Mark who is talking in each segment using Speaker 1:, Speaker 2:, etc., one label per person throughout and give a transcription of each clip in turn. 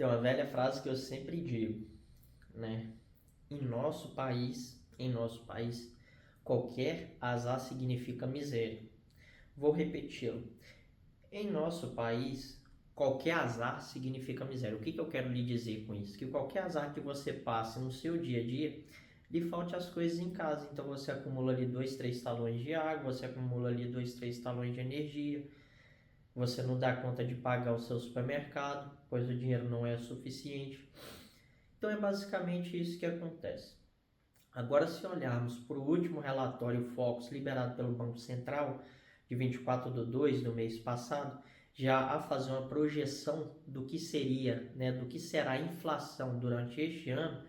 Speaker 1: Tem uma velha frase que eu sempre digo, né? Em nosso país, qualquer azar significa miséria. Vou repeti-lo. Em nosso país, qualquer azar significa miséria. O que eu quero lhe dizer com isso? Que qualquer azar que você passe no seu dia a dia, lhe falte as coisas em casa. Então você acumula ali 2, 3 talões de água, você acumula ali 2, 3 talões de energia, você não dá conta de pagar o seu supermercado, pois o dinheiro não é suficiente. Então é basicamente isso que acontece. Agora, se olharmos para o último relatório Focus liberado pelo Banco Central, de 24/2 do mês passado, já a fazer uma projeção do que seria, né, do que será a inflação durante este ano.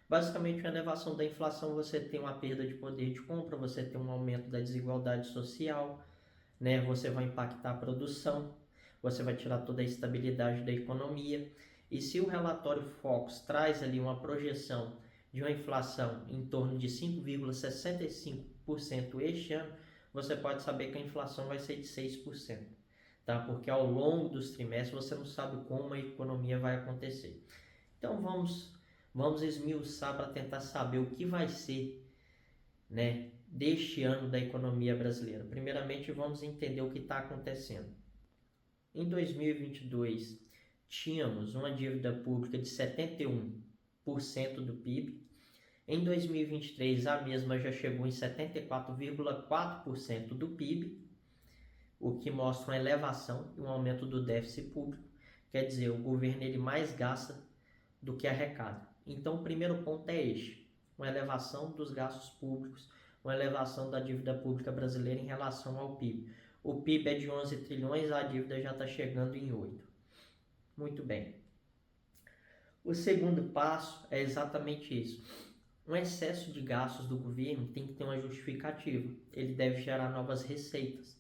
Speaker 1: Basicamente, uma elevação da inflação, você tem uma perda de poder de compra, você tem um aumento da desigualdade social, né, você vai impactar a produção, você vai tirar toda a estabilidade da economia. E se o relatório Focus traz ali uma projeção de uma inflação em torno de 5,65% este ano, você pode saber que a inflação vai ser de 6%, tá? Porque ao longo dos trimestres você não sabe como a economia vai acontecer. Então vamos esmiuçar para tentar saber o que vai ser, né, deste ano da economia brasileira. Primeiramente, vamos entender o que está acontecendo. Em 2022, tínhamos uma dívida pública de 71% do PIB. Em 2023, a mesma já chegou em 74,4% do PIB, o que mostra uma elevação e um aumento do déficit público. Quer dizer, o governo ele mais gasta do que arrecada. Então, o primeiro ponto é este: uma elevação dos gastos públicos, uma elevação da dívida pública brasileira em relação ao PIB. O PIB é de 11 trilhões, a dívida já está chegando em 8. Muito bem. O segundo passo é exatamente isso. Um excesso de gastos do governo tem que ter uma justificativa. Ele deve gerar novas receitas.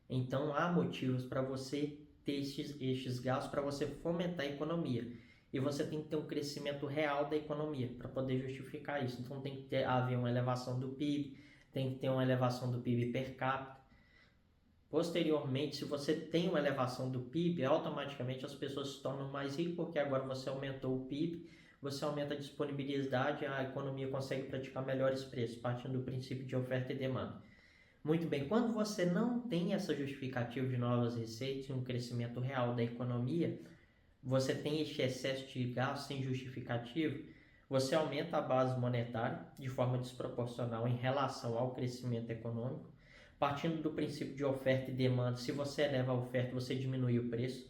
Speaker 1: Então, há motivos para você ter estes gastos, para você fomentar a economia. E você tem que ter um crescimento real da economia para poder justificar isso. Então, tem que haver uma elevação do PIB, tem que ter uma elevação do PIB per capita. Posteriormente, se você tem uma elevação do PIB, automaticamente as pessoas se tornam mais ricas, porque agora você aumentou o PIB, você aumenta a disponibilidade, a economia consegue praticar melhores preços, partindo do princípio de oferta e demanda. Muito bem, quando você não tem essa justificativa de novas receitas e um crescimento real da economia, você tem este excesso de gasto sem justificativa, você aumenta a base monetária de forma desproporcional em relação ao crescimento econômico. Partindo do princípio de oferta e demanda, se você eleva a oferta, você diminui o preço.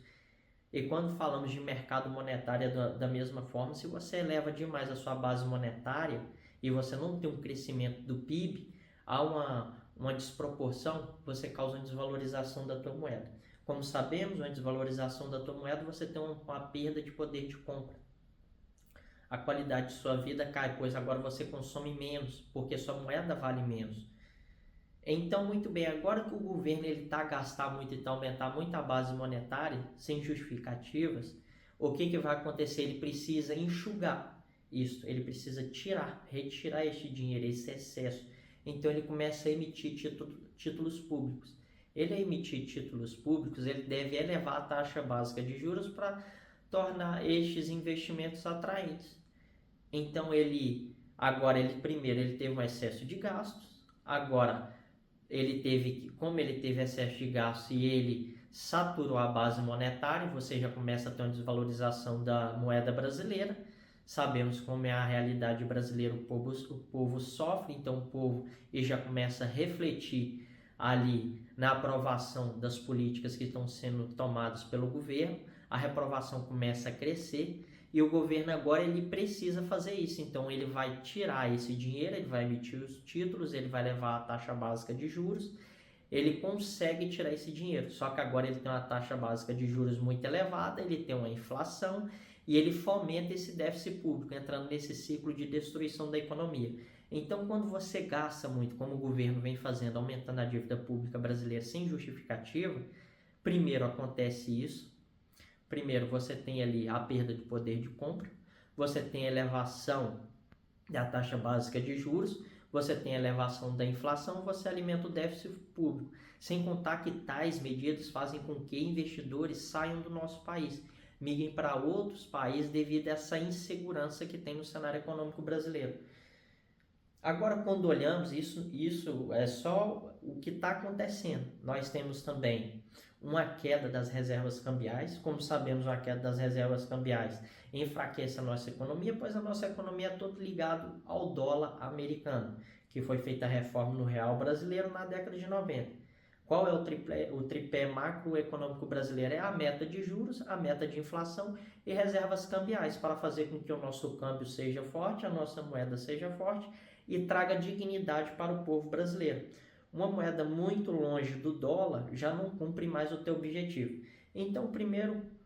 Speaker 1: E quando falamos de mercado monetário, da mesma forma, se você eleva demais a sua base monetária e você não tem um crescimento do PIB, há uma desproporção, você causa uma desvalorização da tua moeda. Como sabemos, uma desvalorização da tua moeda, você tem uma perda de poder de compra. A qualidade de sua vida cai, pois agora você consome menos, porque sua moeda vale menos. Então, muito bem, agora que o governo está a gastar muito e está a aumentar muito a base monetária, sem justificativas, o que vai acontecer? Ele precisa enxugar isso, ele precisa retirar este dinheiro, esse excesso. Então, ele começa a emitir títulos públicos. Ele a emitir títulos públicos, ele deve elevar a taxa básica de juros para tornar estes investimentos atraentes. Então, ele teve um excesso de gastos, agora como ele teve excesso de gasto e ele saturou a base monetária, você já começa a ter uma desvalorização da moeda brasileira. Sabemos como é a realidade brasileira, o povo sofre, então o povo já começa a refletir ali na aprovação das políticas que estão sendo tomadas pelo governo, a reprovação começa a crescer e o governo agora ele precisa fazer isso. Então ele vai tirar esse dinheiro, ele vai emitir os títulos, ele vai levar a taxa básica de juros, ele consegue tirar esse dinheiro, só que agora ele tem uma taxa básica de juros muito elevada, ele tem uma inflação e ele fomenta esse déficit público, entrando nesse ciclo de destruição da economia. Então, quando você gasta muito, como o governo vem fazendo, aumentando a dívida pública brasileira sem justificativa, primeiro acontece isso. Primeiro, você tem ali a perda de poder de compra, você tem a elevação da taxa básica de juros, você tem a elevação da inflação, você alimenta o déficit público. Sem contar que tais medidas fazem com que investidores saiam do nosso país. migrem para outros países devido a essa insegurança que tem no cenário econômico brasileiro. Agora, quando olhamos isso é só o que está acontecendo. Nós temos também uma queda das reservas cambiais. Como sabemos, a queda das reservas cambiais enfraquece a nossa economia, pois a nossa economia é toda ligada ao dólar americano, que foi feita a reforma no real brasileiro na década de 90. Qual é o tripé macroeconômico brasileiro? É a meta de juros, a meta de inflação e reservas cambiais, para fazer com que o nosso câmbio seja forte, a nossa moeda seja forte e traga dignidade para o povo brasileiro. Uma moeda muito longe do dólar já não cumpre mais o teu objetivo. Então,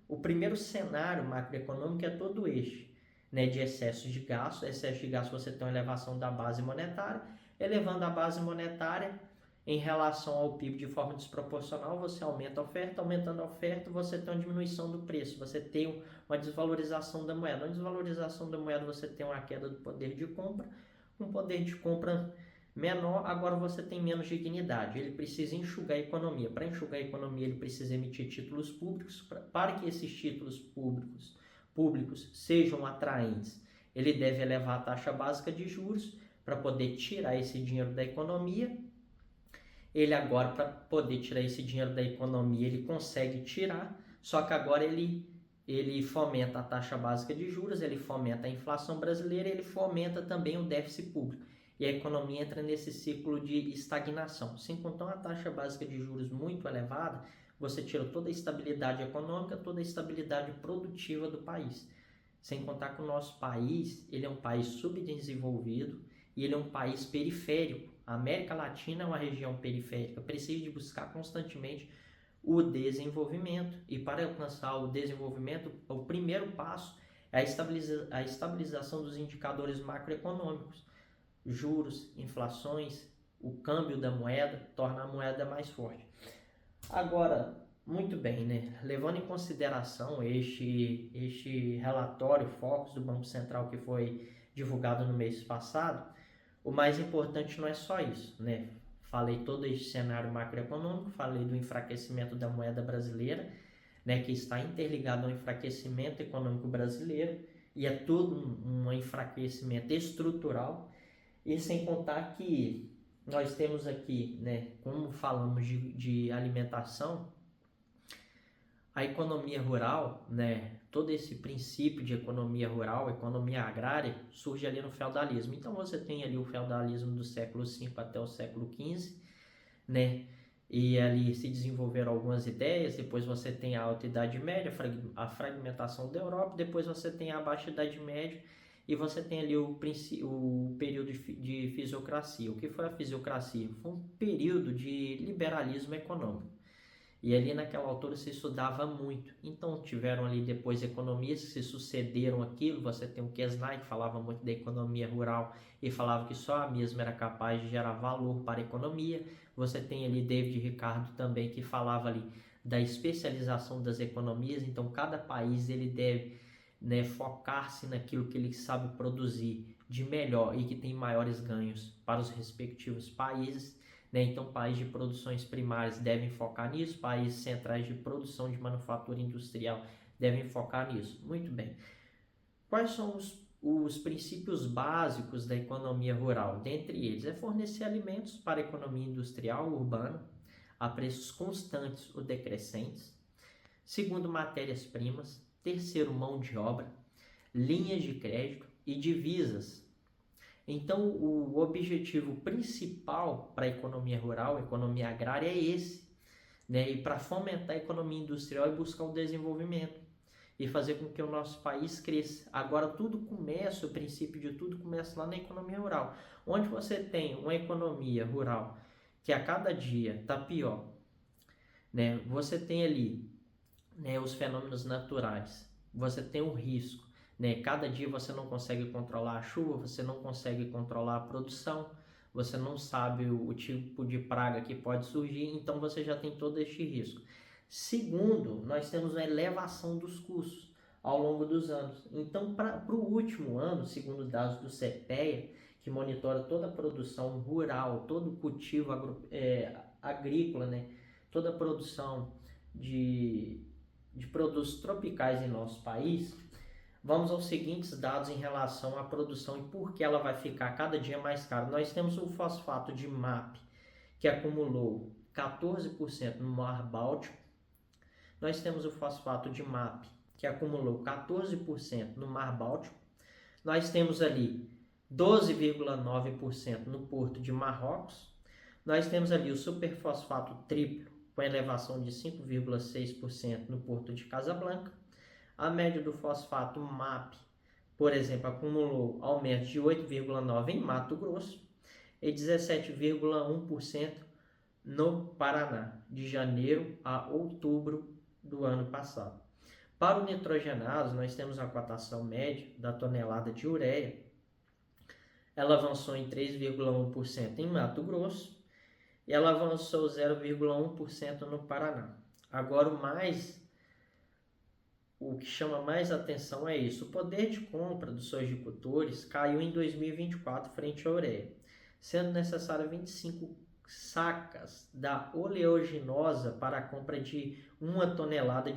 Speaker 1: o primeiro cenário macroeconômico é todo este, né, de excesso de gasto. Excesso de gasto, você tem uma elevação da base monetária. Elevando a base monetária em relação ao PIB de forma desproporcional, você aumenta a oferta. Aumentando a oferta, você tem uma diminuição do preço, você tem uma desvalorização da moeda. Uma desvalorização da moeda, você tem uma queda do poder de compra. Um poder de compra menor, agora você tem menos dignidade. Ele precisa enxugar a economia. Para enxugar a economia, ele precisa emitir títulos públicos. Para que esses títulos públicos sejam atraentes, ele deve elevar a taxa básica de juros para poder tirar esse dinheiro da economia. Ele agora, para poder tirar esse dinheiro da economia, ele consegue tirar, só que agora ele fomenta a taxa básica de juros, ele fomenta a inflação brasileira, ele fomenta também o déficit público. E a economia entra nesse ciclo de estagnação. Sem contar uma taxa básica de juros muito elevada, você tira toda a estabilidade econômica, toda a estabilidade produtiva do país. Sem contar que o nosso país, ele é um país subdesenvolvido e ele é um país periférico. A América Latina é uma região periférica, precisa de buscar constantemente o desenvolvimento. E para alcançar o desenvolvimento, o primeiro passo é a estabilização dos indicadores macroeconômicos. Juros, inflações, o câmbio da moeda, torna a moeda mais forte. Agora, muito bem, né? Levando em consideração este relatório Focus do Banco Central que foi divulgado no mês passado, o mais importante não é só isso, né? Falei todo esse cenário macroeconômico, falei do enfraquecimento da moeda brasileira, né, que está interligado ao enfraquecimento econômico brasileiro, e é todo um enfraquecimento estrutural. E sem contar que nós temos aqui, né, como falamos de alimentação, a economia rural, né, todo esse princípio de economia rural, economia agrária, surge ali no feudalismo. Então você tem ali o feudalismo do século V até o século XV, né, e ali se desenvolveram algumas ideias. Depois você tem a Alta Idade Média, a fragmentação da Europa. Depois você tem a Baixa Idade Média e você tem ali o período de fisiocracia. O que foi a fisiocracia? Foi um período de liberalismo econômico. E ali naquela altura se estudava muito. Então tiveram ali depois economistas que se sucederam aquilo. Você tem o Kesnay, que falava muito da economia rural e falava que só a mesma era capaz de gerar valor para a economia. Você tem ali David Ricardo também, que falava ali da especialização das economias. Então cada país ele deve, né, focar-se naquilo que ele sabe produzir de melhor e que tem maiores ganhos para os respectivos países. Então, países de produções primárias devem focar nisso, países centrais de produção de manufatura industrial devem focar nisso. Muito bem. Quais são os princípios básicos da economia rural? Dentre eles, é fornecer alimentos para a economia industrial urbana a preços constantes ou decrescentes. Segundo, matérias-primas. Terceiro, mão de obra, linhas de crédito e divisas. Então, o objetivo principal para a economia rural, a economia agrária, é esse, né? E para fomentar a economia industrial e buscar o desenvolvimento e fazer com que o nosso país cresça. Agora, tudo começa, o princípio de tudo começa lá na economia rural, onde você tem uma economia rural que a cada dia está pior, né? Você tem ali, né, os fenômenos naturais, você tem o risco. Né? Cada dia você não consegue controlar a chuva, você não consegue controlar a produção, você não sabe o tipo de praga que pode surgir, então você já tem todo este risco. Segundo, nós temos uma elevação dos custos ao longo dos anos. Então, para o último ano, segundo dados do CPEA, que monitora toda a produção rural, todo o cultivo agrícola, né? Toda a produção de de produtos tropicais em nosso país, vamos aos seguintes dados em relação à produção e por que ela vai ficar cada dia mais cara. Nós temos o fosfato de MAP, que acumulou 14% no Mar Báltico. Nós temos o fosfato de MAP, que acumulou 14% no Mar Báltico. Nós temos ali 12,9% no Porto de Marrocos. Nós temos ali o superfosfato triplo, com elevação de 5,6% no Porto de Casablanca. A média do fosfato MAP, por exemplo, acumulou aumento de 8,9% em Mato Grosso e 17,1% no Paraná, de janeiro a outubro do ano passado. Para o nitrogenado, nós temos a cotação média da tonelada de ureia. Ela avançou em 3,1% em Mato Grosso e ela avançou 0,1% no Paraná. Agora, o que chama mais atenção é isso. O poder de compra dos sojicultores caiu em 2024 frente à ureia, sendo necessário 25 sacas da oleaginosa para a compra de 1 tonelada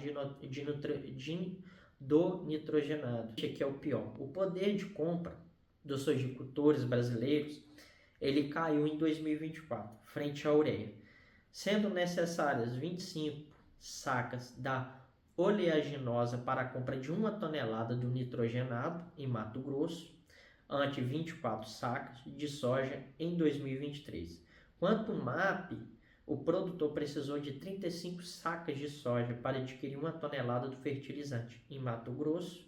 Speaker 1: do nitrogenado. Este aqui é o pior. O poder de compra dos sojicultores brasileiros, ele caiu em 2024 frente à ureia, sendo necessárias 25 sacas da oleaginosa para a compra de 1 tonelada do nitrogenado em Mato Grosso, ante 24 sacas de soja em 2023. Quanto ao MAP, o produtor precisou de 35 sacas de soja para adquirir 1 tonelada do fertilizante em Mato Grosso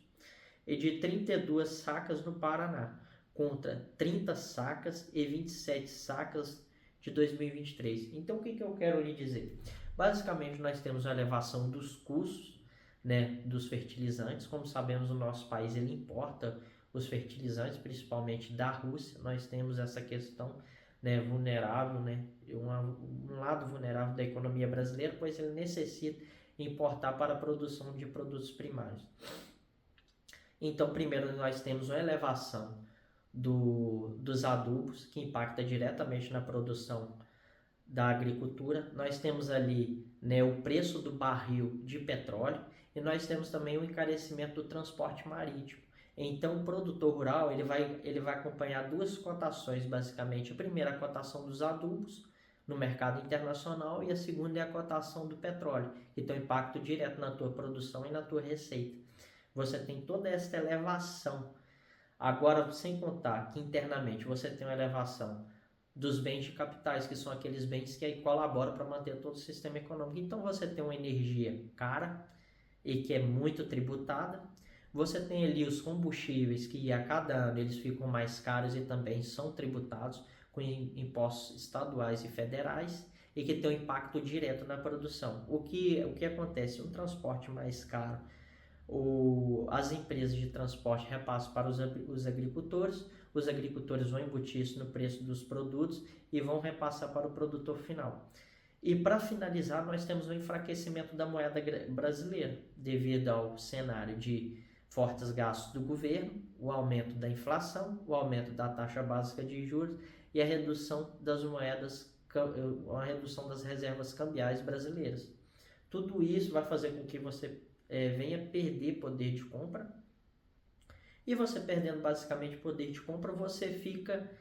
Speaker 1: e de 32 sacas no Paraná, contra 30 sacas e 27 sacas de 2023. Então, o que eu quero lhe dizer? Basicamente, nós temos a elevação dos custos, né, dos fertilizantes. Como sabemos, o nosso país ele importa os fertilizantes, principalmente da Rússia. Nós temos essa questão, né, vulnerável, né, um lado vulnerável da economia brasileira, pois ele necessita importar para a produção de produtos primários. Então, primeiro nós temos uma elevação dos adubos, que impacta diretamente na produção da agricultura. Nós temos ali, né, o preço do barril de petróleo e nós temos também o encarecimento do transporte marítimo. Então, o produtor rural ele vai acompanhar duas cotações, basicamente. A primeira, a cotação dos adubos no mercado internacional, e a segunda é a cotação do petróleo, que tem um impacto direto na tua produção e na tua receita. Você tem toda essa elevação. Agora, sem contar que internamente você tem uma elevação dos bens de capitais, que são aqueles bens que aí colaboram para manter todo o sistema econômico. Então, você tem uma energia cara e que é muito tributada. Você tem ali os combustíveis que a cada ano eles ficam mais caros e também são tributados com impostos estaduais e federais e que tem um impacto direto na produção. O que acontece? Um transporte mais caro, as empresas de transporte repassam para os agricultores vão embutir isso no preço dos produtos e vão repassar para o produtor final. E para finalizar, nós temos o enfraquecimento da moeda brasileira, devido ao cenário de fortes gastos do governo, o aumento da inflação, o aumento da taxa básica de juros e a redução das reservas cambiais brasileiras. Tudo isso vai fazer com que você venha perder poder de compra. E você perdendo basicamente poder de compra, você fica,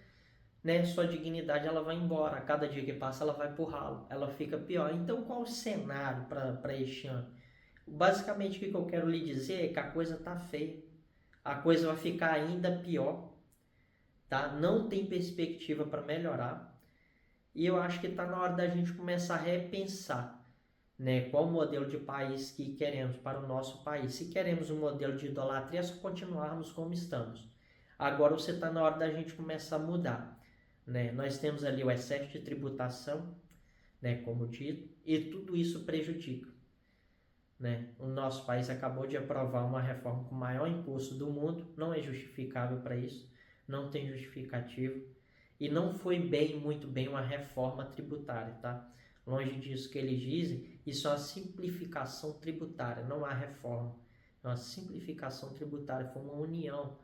Speaker 1: né, sua dignidade ela vai embora. A cada dia que passa ela vai pro ralo, ela fica pior. Então qual o cenário para este ano? Basicamente o que eu quero lhe dizer é que a coisa tá feia. A coisa vai ficar ainda pior, tá? Não tem perspectiva para melhorar. E eu acho que está na hora da gente começar a repensar, né, qual modelo de país que queremos para o nosso país. Se queremos um modelo de idolatria, é só continuarmos como estamos. Agora você está na hora da gente começar a mudar, né? Nós temos ali o excesso de tributação, né, como dito, e tudo isso prejudica, né? O nosso país acabou de aprovar uma reforma com o maior imposto do mundo, não é justificável para isso, não tem justificativo, e não foi muito bem uma reforma tributária, tá? Longe disso que eles dizem, isso é uma simplificação tributária, não há reforma. É uma simplificação tributária, foi uma união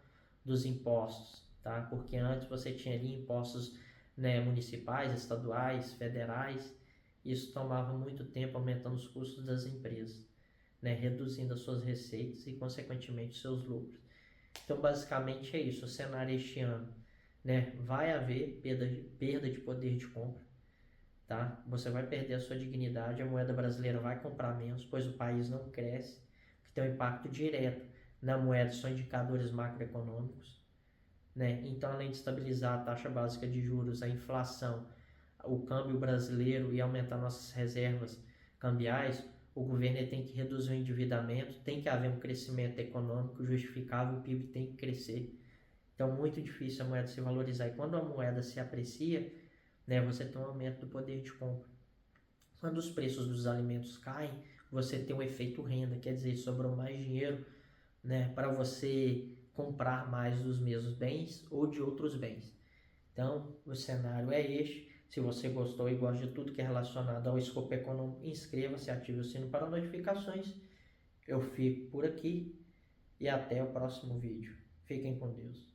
Speaker 1: dos impostos, tá? Porque antes você tinha ali impostos, né, municipais, estaduais, federais, isso tomava muito tempo aumentando os custos das empresas, né, reduzindo as suas receitas e, consequentemente, os seus lucros. Então, basicamente é isso. O cenário este ano, né, vai haver perda de poder de compra, tá? Você vai perder a sua dignidade, a moeda brasileira vai comprar menos, pois o país não cresce, que tem um impacto direto na moeda, são indicadores macroeconômicos, né? Então, além de estabilizar a taxa básica de juros, a inflação, o câmbio brasileiro e aumentar nossas reservas cambiais, o governo tem que reduzir o endividamento, tem que haver um crescimento econômico justificável, o PIB tem que crescer. Então, muito difícil a moeda se valorizar. E quando a moeda se aprecia, né, você tem um aumento do poder de compra. Quando os preços dos alimentos caem, você tem um efeito renda, quer dizer, sobrou mais dinheiro, né, para você comprar mais dos mesmos bens ou de outros bens. Então, o cenário é este. Se você gostou e gosta de tudo que é relacionado ao escopo econômico, inscreva-se, ative o sino para notificações. Eu fico por aqui e até o próximo vídeo. Fiquem com Deus.